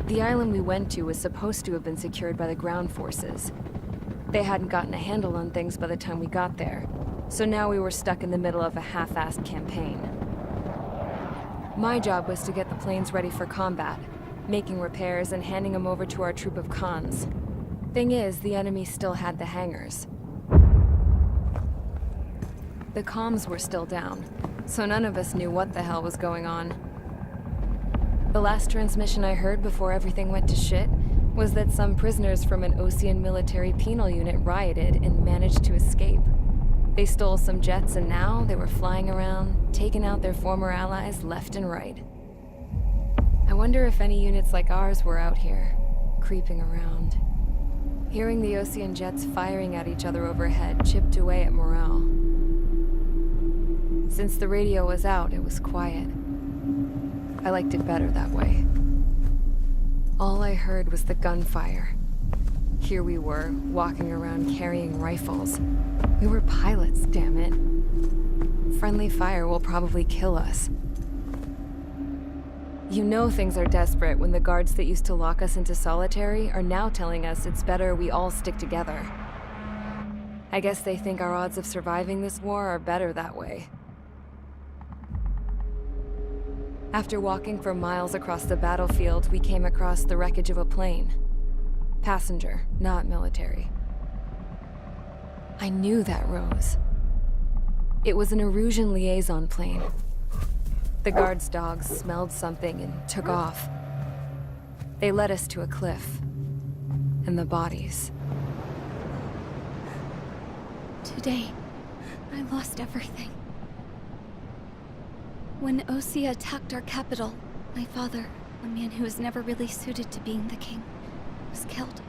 The island we went to was supposed to have been secured by the ground forces. They hadn't gotten a handle on things by the time we got there, so now we were stuck in the middle of a half-assed campaign. My job was to get the planes ready for combat, making repairs and handing them over to our troop of cons. Thing is, the enemy still had the hangars. The comms were still down, so none of us knew what the hell was going on. The last transmission I heard before everything went to shit was that some prisoners from an Osean military penal unit rioted and managed to escape. They stole some jets and now they were flying around, taking out their former allies left and right. I wonder if any units like ours were out here, creeping around. Hearing the Osean jets firing at each other overhead chipped away at morale. Since the radio was out, it was quiet. I liked it better that way. All I heard was the gunfire. Here we were, walking around carrying rifles. We were pilots, damn it. Friendly fire will probably kill us. You know things are desperate when the guards that used to lock us into solitary are now telling us it's better we all stick together. I guess they think our odds of surviving this war are better that way. After walking for miles across the battlefield, we came across the wreckage of a plane. Passenger, not military. I knew that rose. It was an Erusian liaison plane. The guards' dogs smelled something and took off. They led us to a cliff. And the bodies. Today, I lost everything. When Osea attacked our capital, my father, a man who was never really suited to being the king, was killed.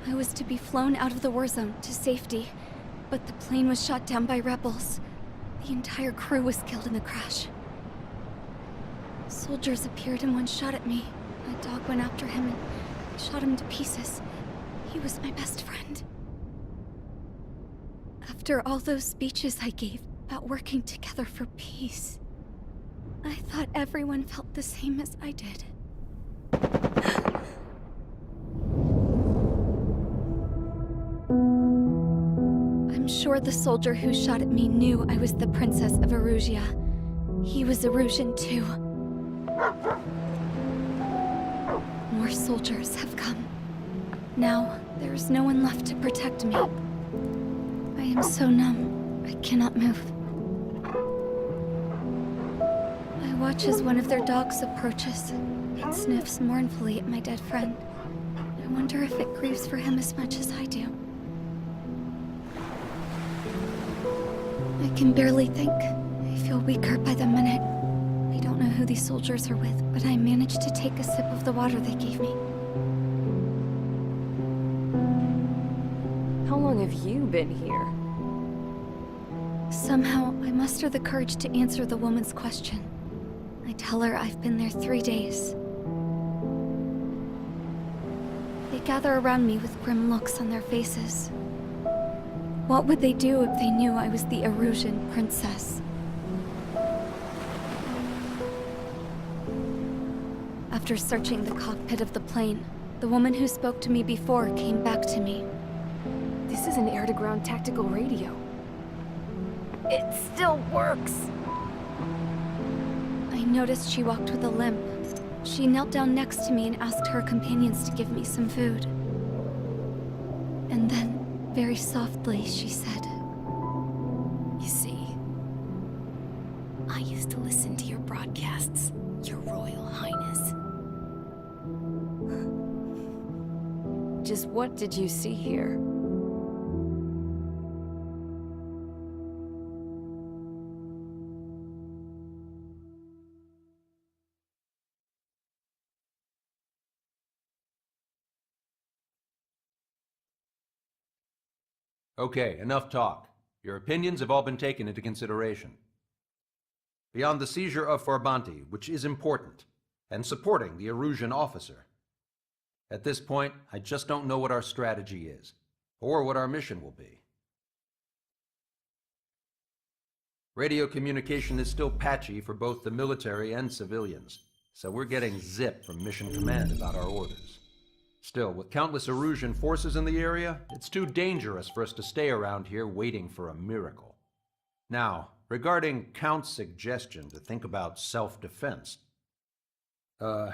I was to be flown out of the war zone to safety, but the plane was shot down by rebels. The entire crew was killed in the crash. Soldiers appeared and one shot at me. My dog went after him and I shot him to pieces. He was my best friend. After all those speeches I gave about working together for peace, I thought everyone felt the same as I did. I'm sure the soldier who shot at me knew I was the Princess of Erusia. He was Erusian too. More soldiers have come. Now, there is no one left to protect me. I am so numb, I cannot move. I watch as one of their dogs approaches. It sniffs mournfully at my dead friend. I wonder if it grieves for him as much as I do. I can barely think. I feel weaker by the minute. I don't know who these soldiers are with, but I managed to take a sip of the water they gave me. How long have you been here? Somehow, I muster the courage to answer the woman's question. I tell her I've been there 3 days. They gather around me with grim looks on their faces. What would they do if they knew I was the Erusian princess? After searching the cockpit of the plane, the woman who spoke to me before came back to me. This is an air-to-ground tactical radio. It still works! I noticed she walked with a limp. She knelt down next to me and asked her companions to give me some food. And then, very softly, she said, You see, I used to listen to your broadcasts, Your Royal Highness. Just what did you see here? Okay, enough talk. Your opinions have all been taken into consideration. Beyond the seizure of Farbanti, which is important, and supporting the Erusian officer. At this point, I just don't know what our strategy is, or what our mission will be. Radio communication is still patchy for both the military and civilians. so we're getting zip from Mission Command about our orders. Still, with countless Erusian forces in the area, it's too dangerous for us to stay around here waiting for a miracle. Now, regarding Count's suggestion to think about self-defense, I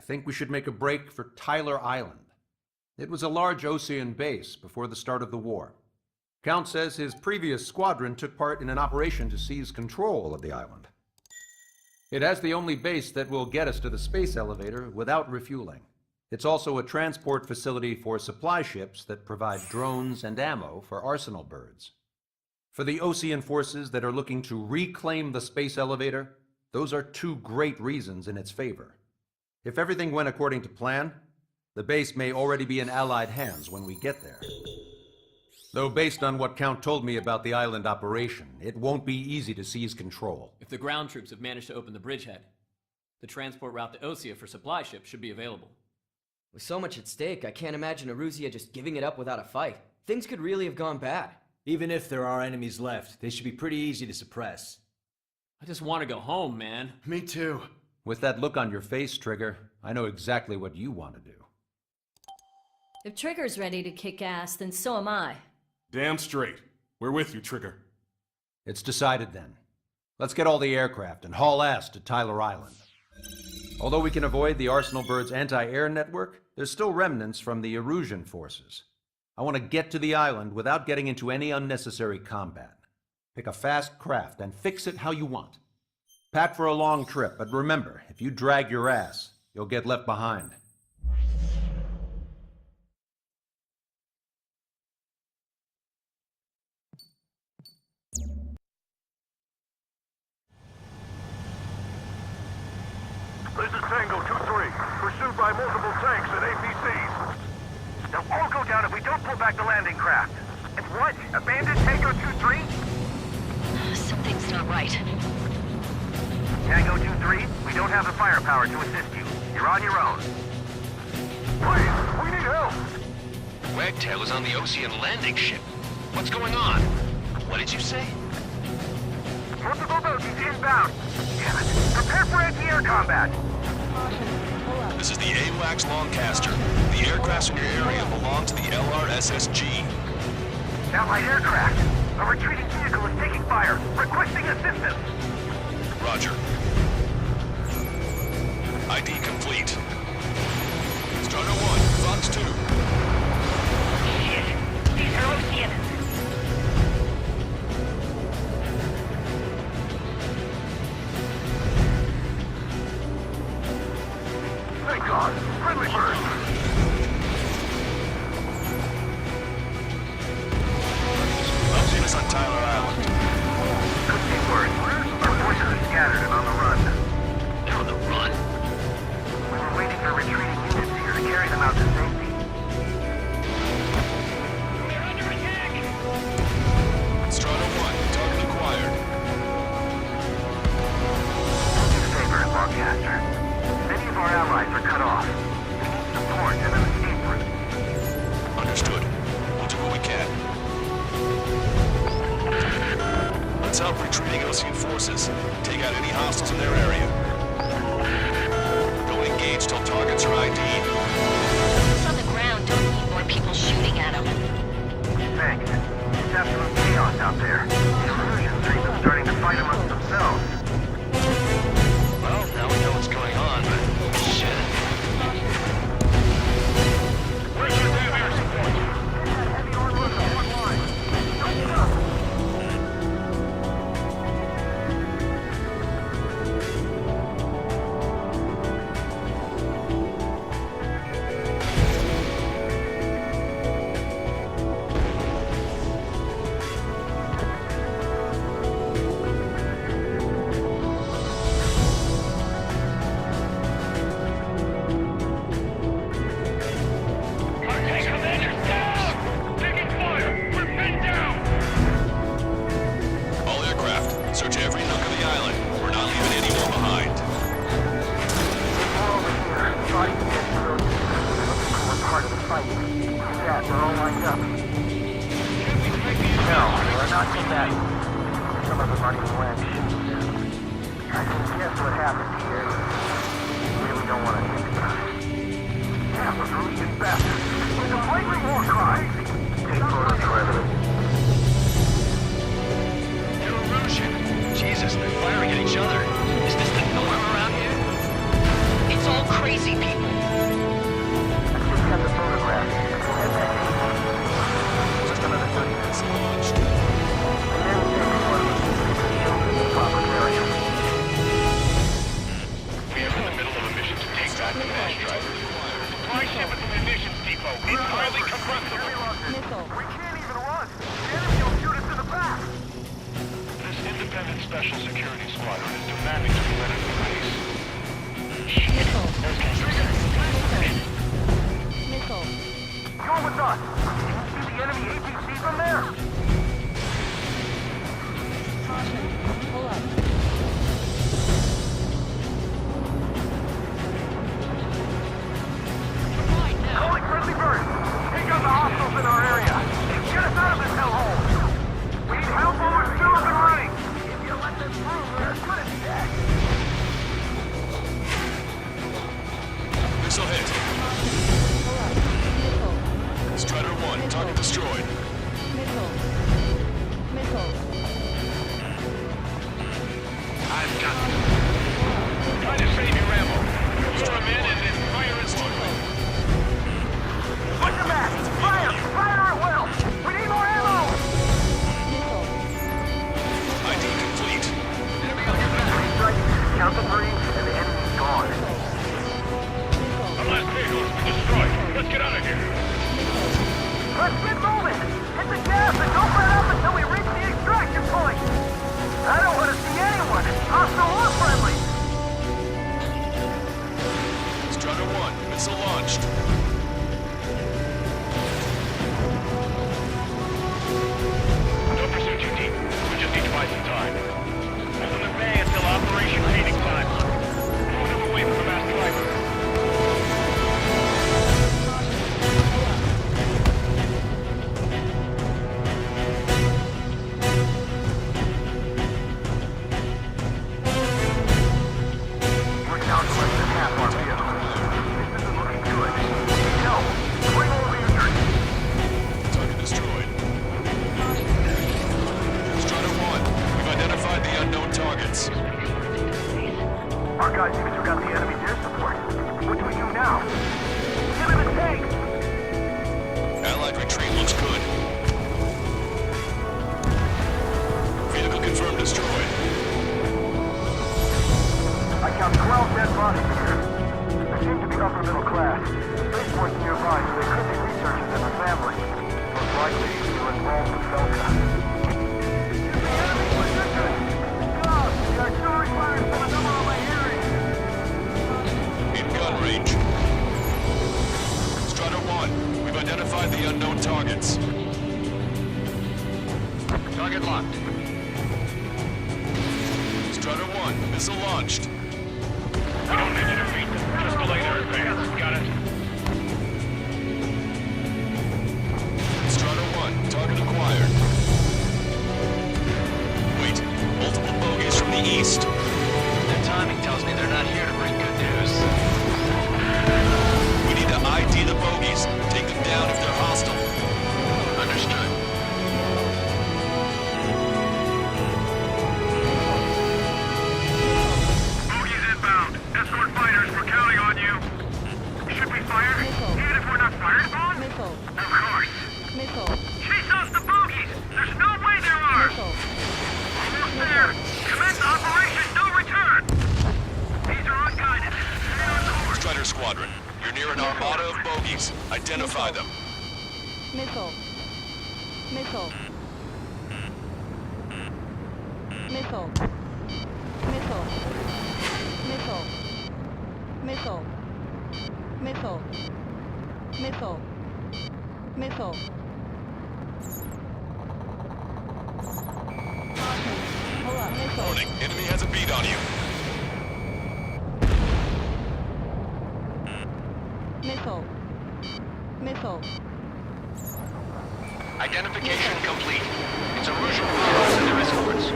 think we should make a break for Tyler Island. It was a large Osean base before the start of the war. Count says his previous squadron took part in an operation to seize control of the island. It has the only base that will get us to the space elevator without refueling. It's also a transport facility for supply ships that provide drones and ammo for arsenal birds. For the Osean forces that are looking to reclaim the space elevator, those are two great reasons in its favor. If everything went according to plan, the base may already be in Allied hands when we get there. Though based on what Count told me about the island operation, it won't be easy to seize control. If the ground troops have managed to open the bridgehead, the transport route to Osea for supply ships should be available. With so much at stake, I can't imagine Erusia just giving it up without a fight. Things could really have gone bad. Even if there are enemies left, they should be pretty easy to suppress. I just want to go home, man. Me too. With that look on your face, Trigger, I know exactly what you want to do. If Trigger's ready to kick ass, then so am I. Damn straight. We're with you, Trigger. It's decided then. Let's get all the aircraft and haul ass to Tyler Island. Although we can avoid the Arsenal Bird's anti-air network, there's still remnants from the Erusian forces. I want to get to the island without getting into any unnecessary combat. Pick a fast craft and fix it how you want. Pack for a long trip, but remember, if you drag your ass, you'll get left behind. This is Tango 2-3, pursued by multiple tanks and APCs. They'll all go down if we don't pull back the landing craft. And what? Abandon Tango 2-3? Something's not right. Tango 2-3, we don't have the firepower to assist you. You're on your own. Please, we need help! Wagtail is on the Osean landing ship. What's going on? What did you say? Multiple bogies inbound. Damn it. Prepare for anti-air combat. This is the AWACS Longcaster. The aircrafts in your area belong to the LRSSG. Allied aircraft. A retreating vehicle is taking fire. Requesting assistance. Roger. ID complete. Starter 1, Fox 2. Shit. These are Oceans. Thank God. Friendly bird. Updates on Tyler Island. Could be worse. Our forces are scattered and on the run. They're on the run? We were waiting for retreating units here to carry them out to safety. We're under attack! Starter 1, target acquired. Do me a favor, Longcaster. Many of our allies are cut off. We need support and an escape route. Understood. We'll do what we can. Let's help retreating Osean forces. Take out any hostiles in their area. Don't engage till targets are ID'd. Those on the ground don't need more people shooting at them. Thanks. It's absolute chaos out there. The Erusians are even starting to fight amongst themselves. Well, now we know what's going on, but shit. Where's your air support? Heavy armor on the front line. Don't stop. All aircraft, search every nook of the island. We're not leaving anyone behind. We're over here. Trying to get to those units. We're part of the fight. Yeah, we're all lined up. No, we're not combatants. Some of them aren't even wearing shoes. I can guess what happened here. Really don't want to think about it. Half of Russian bastards. It's a flagrant war crime. Take photos for evidence. Jesus, they're firing at each other. Is this the norm around here? It's all crazy people. I just got the photograph. Head back in. Just another 30 minutes. Launched. And then take one of the children in the proper area. We are in the middle of a mission to take back the mass driver. Supply ship at the munitions depot. It's highly compressible. We can't even run. The enemy will shoot us in the back. This independent special security squadron is demanding to be let into the base. You're with us. Can you see the enemy APC from there? Calling friendly bird. Take out the hostiles in our area. Get us out of this hellhole. We need help while we're still up and running. If you let them through, we're as good as dead. Missile hit. Strider 1, target destroyed. I've got you. Trying to save your ammo. Lure him in and then fire his load. Put them back! Fire! Fire at will! We need more ammo! ID complete. Enemy on your back. 3 strikes, count to 3, and the enemy's gone. Our last vehicle has been destroyed. Let's get out of here. Let's get moving! Hit the gas and don't let up until we reach the extraction point! I don't want to see anyone, hostile or friendly! Strider 1, missile launched. Don't pursue too deep. We just need to buy some time. Hold them at bay until Operation Phoenix time. Move them away from the mass driver. We're down to less than half our vehicle. This isn't looking good. No, bring all the injured. Target destroyed. Strider 1, we've identified the unknown targets. Our guys even took out the enemy's air support. What do we do now? Get in the tank! Allied retreat looks good. Vehicle confirmed destroyed. I count 12 dead bodies here. They seem to be upper middle class. Spaceport's nearby, so they could be researchers and a family. Most likely, they were involved with Belka. It's the enemy position! God, the artillery fire is from a number on my hearing! In gun range. Strider 1, we've identified the unknown targets. Target locked. Strider 1, missile launched. We don't need to defeat them. Just delay their advance. Got it? Strider 1, target acquired. Wait, multiple bogies from the east. Their timing tells me they're not here to bring good news. We need to ID the bogies, take them down if they're hostile. Understood. Bogies inbound. Escort fighters, we're counting on you. Should we fire? Even if we're not fired upon? Of course. Chase off the bogies! There's no way there are! Almost there! Commence Operation No Return! These are unguided. Stay on course. Strider Squadron, you're near an armada of bogies. Identify them. Warning, enemy has a bead on you. Identification complete. It's a Russian force and their escorts.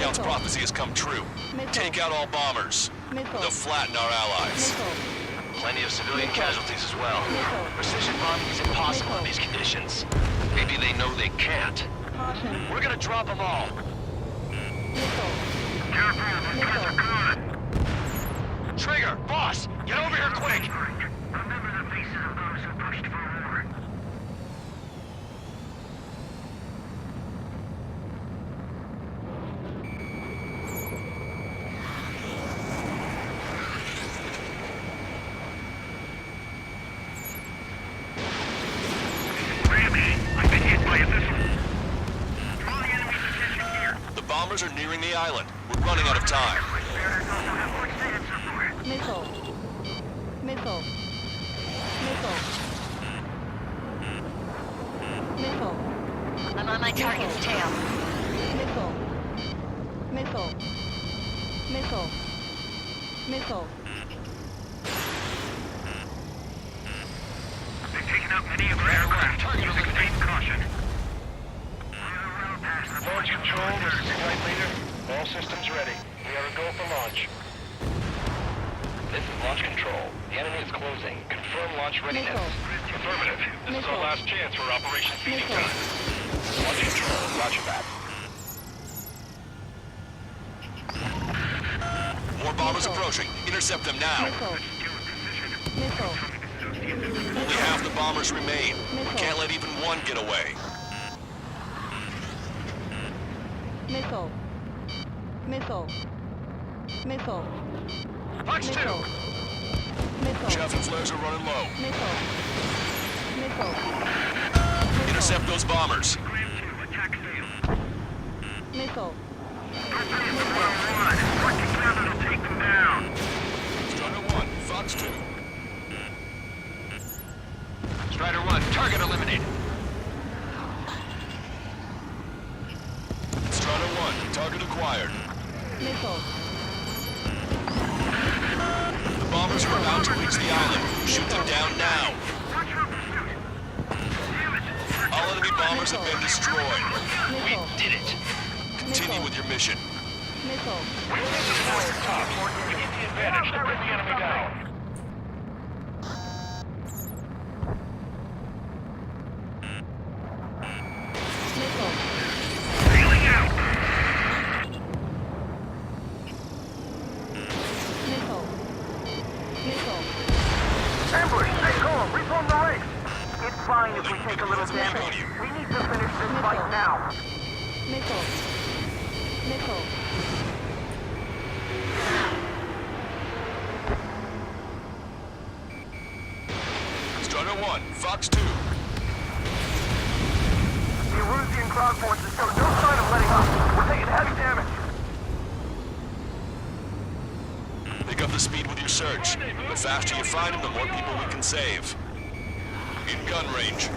Viscount's prophecy has come true. Take out all bombers. They'll flatten our allies. Plenty of civilian casualties as well. Precision bombing is impossible in these conditions. Maybe they know they can't. We're gonna drop them all. Trigger, boss, get over here quick! Remember the faces of those who pushed for war. I've been hit by a missile. Draw the enemy position here. The bombers are nearing the island. We're running out of time. Mariners also have quick sand somewhere. Missile. Missile. Missile. Missile. I'm on my target's tail. Missile. Missile. Missile. Missile. They've taken out many of our aircraft. Use extreme caution. Launch control, this is Flight Leader. All systems ready. We are a go for launch. This is Launch Control. The enemy is closing. Confirm launch readiness. Missile. Affirmative. This is our Missile. last chance for Operation Feeding Missile. Time. Launch Control, roger that. More bombers approaching. Intercept them now. Missile. Missile. Only half the bombers remain. We can't let even one get away. Missile. Missile. Missile. Fox 2! Missile. Missile. Chaff and flares are running low. Missile. Missile. Intercept those bombers. Attack failed. Missile. Work together to take them down. Strider 1, Fox 2. Strider 1, target eliminated. Strider 1, target acquired. Missile. The bombers are about to reach the island. Shoot them down now. Watch your pursuit. Damn it. All enemy bombers have been destroyed. Missile. Did it. Continue with your mission. Missile. We need to force top. We get the advantage to bring the enemy down. Missile. Sailing out. Missile. Missile. Ambush, stay calm. Reform the ranks. It's fine if we take a little damage. We need to finish this fight now. Missile. Missile. Strider 1, Fox 2. The Erusian cloud forces show no sign of letting up. We're taking heavy damage. Pick up the speed with your search. The faster you find them, the more people we can save. In gun range.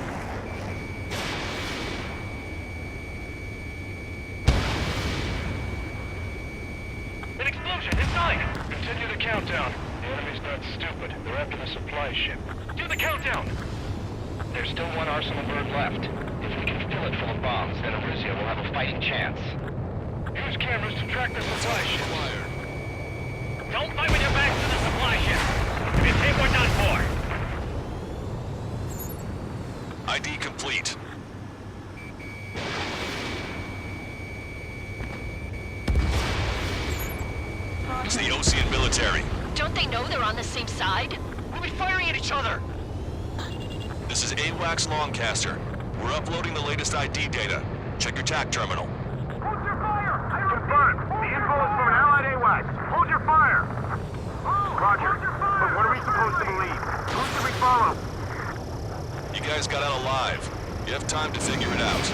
An explosion inside! Continue the countdown. The enemy's not stupid. They're after the supply ship. Do the countdown! There's still one arsenal bird left. If we can fill it full of bombs, then Erusia will have a fighting chance. Use cameras to track the supply ship. Don't fight with your backs to the supply ship. If it's hit, we're done for. ID complete. It's the Ocean military. Don't they know they're on the same side? We'll be firing at each other! This is AWACS Longcaster. We're uploading the latest ID data. Check your TAC terminal. Hold your fire! Confirmed. The info is from an allied AWACS. Hold your fire! Roger. But what are we supposed to believe? Who should we follow? You guys got out alive. You have time to figure it out.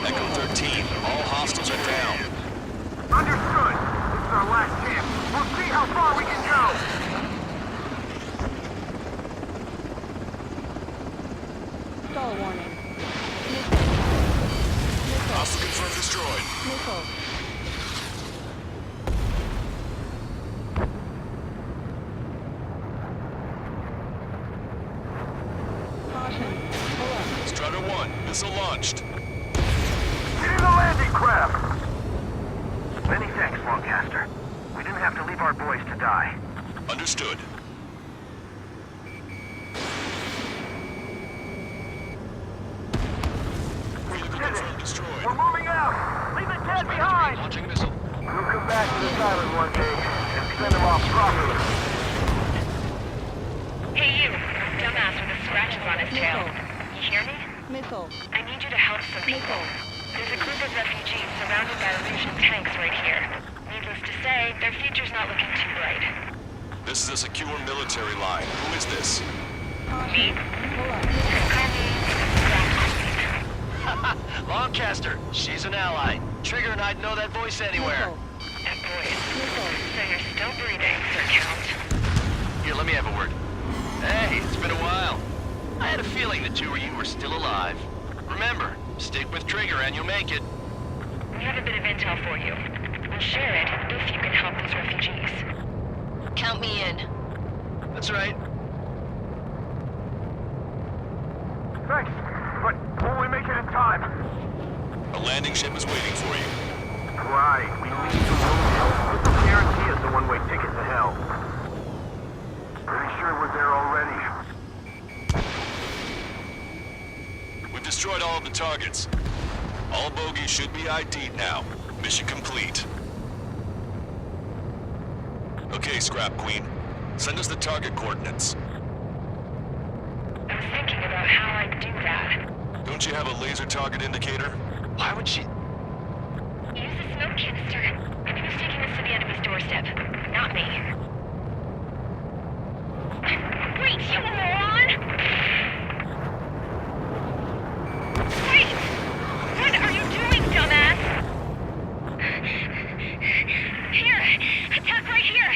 Echo 13, all hostiles are down. Understood. This is our last chance. We'll see how far we can go. Stall warning. Hostile confirmed destroyed. Missile. Caution. Pull up. Strider 1, missile launched. Get in landing craft! Many thanks, Lancaster. We didn't have to leave our boys to die. Understood. Destroyed. We're moving out! Leave the dead behind! Launching missile. We'll come back to this island one day and send them off properly. Hey you, dumbass with the scratches on his tail. You hear me? Missile. I need you to help some people. There's a group of refugees surrounded by Illusion tanks right here. Needless to say, their future's not looking too bright. This is a secure military line. Who is this? Me? Call me Lancaster, she's an ally. Trigger and I'd know that voice anywhere. that voice. So you're still breathing, Sir Count. Here, let me have a word. Hey, it's been a while. I had a feeling the two of you were still alive. Remember, stick with Trigger and you'll make it. We have a bit of intel for you. We'll share it if you can help these refugees. Count me in. That's right. Thanks, but will we make it in time? A landing ship is waiting for you. Right, we need to move. This will guarantee us a one-way ticket to hell. Pretty sure we're there already. We've destroyed all of the targets. All bogies should be ID'd now. Mission complete. Okay, Scrap Queen. Send us the target coordinates. I was thinking about how I'd do that. Don't you have a laser target indicator? Why would she... Use the smoke canister. And who's taking us to the enemy's doorstep? Not me. Wait, you moron! Wait! What are you doing, dumbass? Here! Attack right here!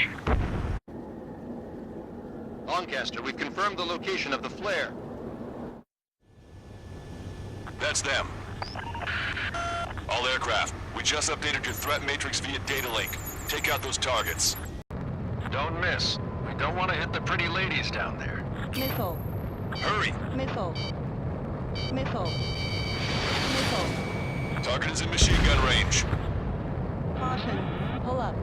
Lancaster, we've confirmed the location of the flare. That's them. All aircraft, we just updated your threat matrix via data link. Take out those targets. Don't miss. We don't want to hit the pretty ladies down there. Missile. Hurry! Missile. Missile. Missile. Target is in machine gun range. Caution. Pull up.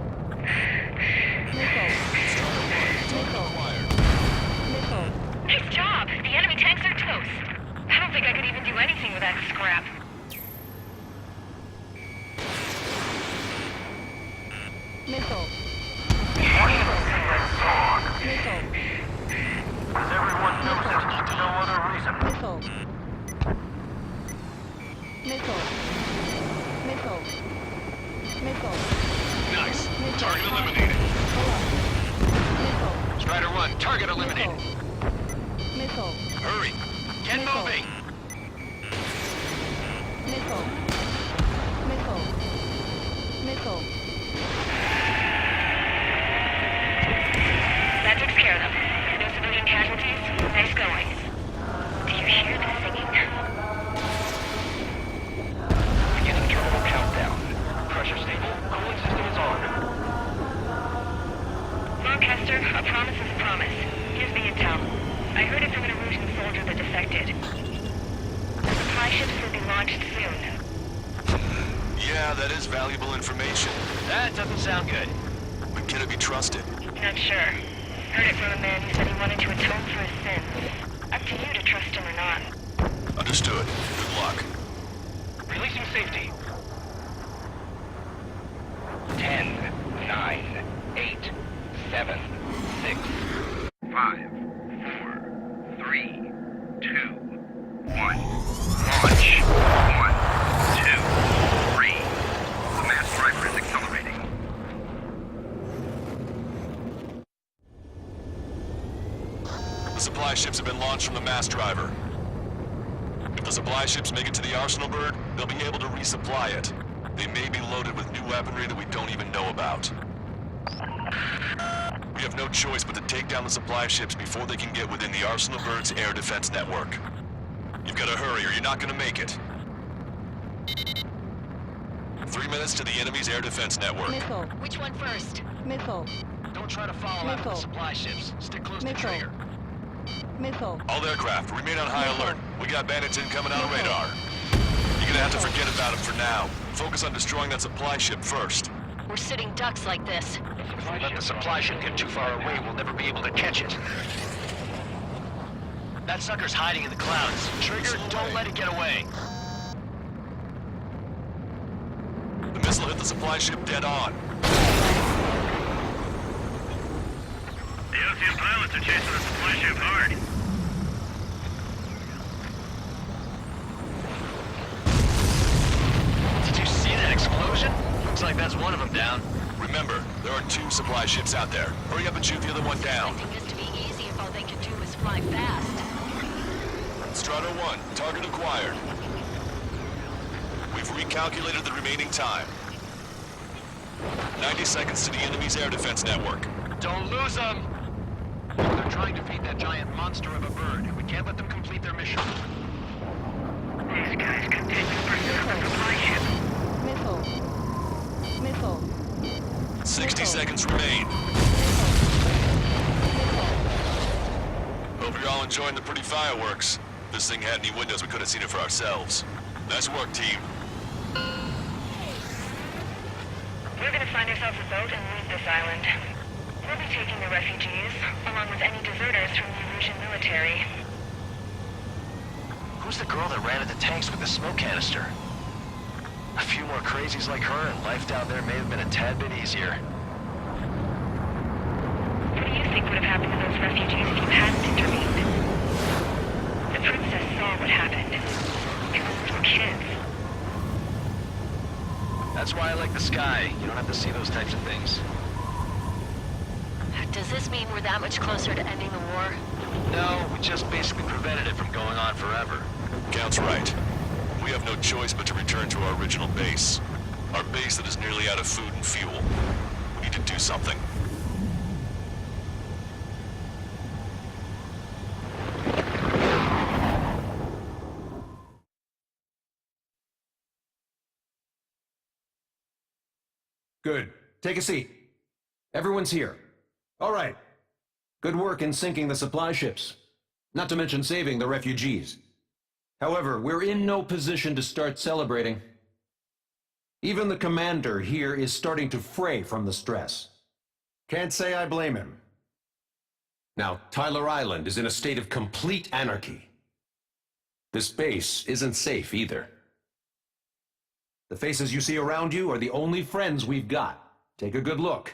Missile. Missile. Missile. Nice job! The enemy tanks are toast. I don't think I could even do anything with that scrap. Missile. Missile. Does everyone know there's no other reason? Missile. Missile. Missile. Missile. Nice. Missile. Target eliminated. Missile. Strider 1, target eliminated. Missile. Hurry! Get Missile. moving! Missile. Missile. Missile. That takes care of them. No civilian casualties? Nice going. Do you hear the singing? Beginning terminal countdown. Pressure stable. Cooling system is on. Lancaster, a promise is a promise. Here's the intel. I heard it from an Illusion soldier that defected. The supply ships will be launched soon. Yeah, that is valuable information. That doesn't sound good. But can it be trusted? Not sure. Heard it from a man who said he wanted to atone for his sins. Up to you to trust him or not. Understood. Good luck. Releasing safety. 10, 9, 8, 7, 6, 5, 4, 3, 2, 1. Launch. 1, 2, 3. The mass driver is accelerating. The supply ships have been launched from the mass driver. If the supply ships make it to the Arsenal bird, they'll be able to resupply it. They may be loaded with new weaponry that we don't even know about. We have no choice but to take down the supply ships before they can get within the Arsenal bird's air defense network. You've got to hurry or you're not going to make it. 3 minutes to the enemy's air defense network. Missile. Which one first? Missile. Don't try to follow after the supply ships. Stick close to Missile. Trigger. Missile. All aircraft, remain on high alert. We got bandits incoming on radar. You gonna have to forget about him for now. Focus on destroying that supply ship first. We're sitting ducks like this. If we let the supply ship get too far away, we'll never be able to catch it. That sucker's hiding in the clouds. Trigger, don't let it get away. The missile hit the supply ship dead on. The Ocean pilots are chasing the supply ship hard. Did you see that explosion? Looks like that's one of them down. Remember, there are 2 supply ships out there. Hurry up and shoot the other one down. Expecting this to be easy if all they can do is fly fast. Strato 1, target acquired. We've recalculated the remaining time. 90 seconds to the enemy's air defense network. Don't lose them! They're trying to feed that giant monster of a bird. We can't let them complete their mission. These guys continue to pursue the supply ship. Missile. Missile. 60 seconds remain. Hope you're all enjoying the pretty fireworks. If this thing had any windows, we could have seen it for ourselves. Nice work, team. We're gonna find ourselves a boat and leave this island. We'll be taking the refugees, along with any deserters from the Erusian military. Who's the girl that ran at the tanks with the smoke canister? A few more crazies like her, and life down there may have been a tad bit easier. What do you think would have happened to those refugees if you hadn't intervened? The princess saw what happened. And those were kids. That's why I like the sky. You don't have to see those types of things. Does this mean we're that much closer to ending the war? No, we just basically prevented it from going on forever. Count's right. We have no choice but to return to our original base. Our base that is nearly out of food and fuel. We need to do something. Good. Take a seat. Everyone's here. All right. Good work in sinking the supply ships. Not to mention saving the refugees. However, we're in no position to start celebrating. Even the commander here is starting to fray from the stress. Can't say I blame him. Now, Tyler Island is in a state of complete anarchy. This base isn't safe either. The faces you see around you are the only friends we've got. Take a good look.